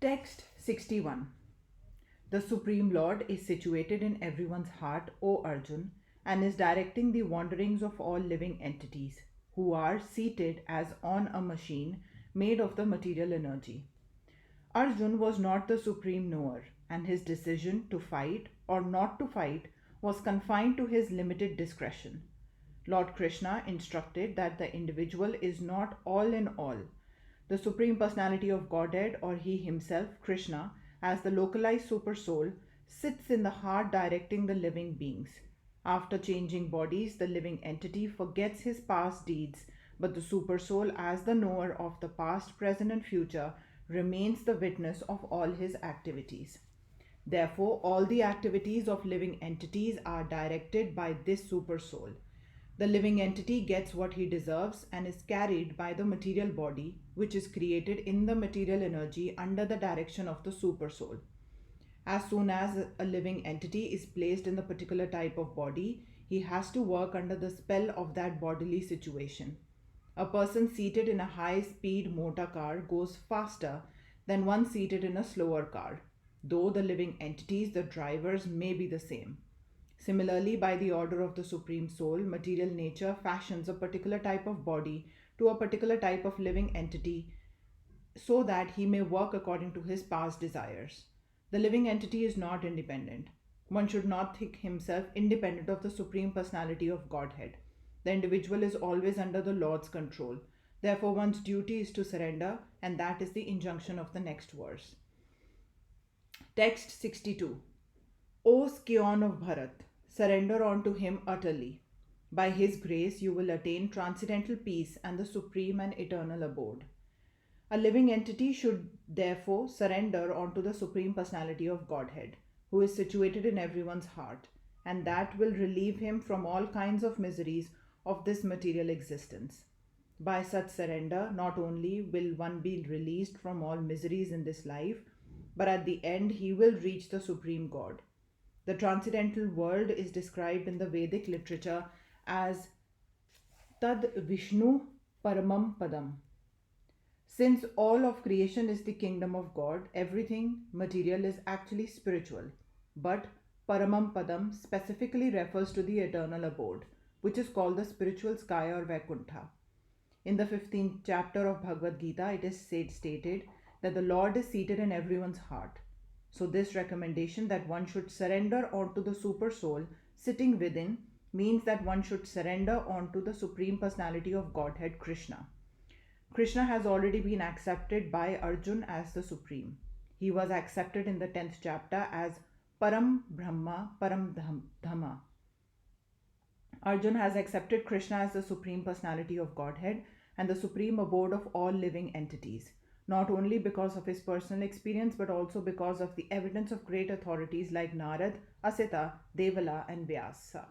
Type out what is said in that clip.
Text 61. The Supreme Lord is situated in everyone's heart, O Arjun, and is directing the wanderings of all living entities, who are seated as on a machine made of the material energy. Arjun was not the supreme knower, and his decision to fight or not to fight was confined to his limited discretion. Lord Krishna instructed that the individual is not all in all. The Supreme Personality of Godhead, or He Himself, Krishna, as the localized super soul, sits in the heart directing the living beings. After changing bodies, the living entity forgets his past deeds, but the super soul, as the knower of the past, present, and future, remains the witness of all his activities. Therefore, all the activities of living entities are directed by this super soul. The living entity gets what he deserves and is carried by the material body, which is created in the material energy under the direction of the super soul. As soon as a living entity is placed in the particular type of body, he has to work under the spell of that bodily situation. A person seated in a high-speed motor car goes faster than one seated in a slower car, though the living entities, the drivers, may be the same. Similarly, by the order of the Supreme Soul, material nature fashions a particular type of body to a particular type of living entity so that he may work according to his past desires. The living entity is not independent. One should not think himself independent of the Supreme Personality of Godhead. The individual is always under the Lord's control. Therefore, one's duty is to surrender, and that is the injunction of the next verse. Text 62. O Scion of Bharat, surrender unto him utterly. By his grace you will attain transcendental peace and the supreme and eternal abode. A living entity should therefore surrender unto the Supreme Personality of Godhead, who is situated in everyone's heart, and that will relieve him from all kinds of miseries of this material existence. By such surrender, not only will one be released from all miseries in this life, but at the end he will reach the Supreme God. The transcendental world is described in the Vedic literature as Tad Vishnu Paramam Padam. Since all of creation is the kingdom of God, everything material is actually spiritual. But Paramam Padam specifically refers to the eternal abode, which is called the spiritual sky or Vaikuntha. In the 15th chapter of Bhagavad-Gita, it is stated that the Lord is seated in everyone's heart. So this recommendation that one should surrender onto the super soul sitting within means that one should surrender onto the Supreme Personality of Godhead, Krishna. Krishna has already been accepted by Arjun as the Supreme. He was accepted in the 10th chapter as Param Brahma Param Dhamma. Arjun has accepted Krishna as the Supreme Personality of Godhead and the supreme abode of all living entities, not only because of his personal experience but also because of the evidence of great authorities like Narad, Asita, Devala, and Vyasa.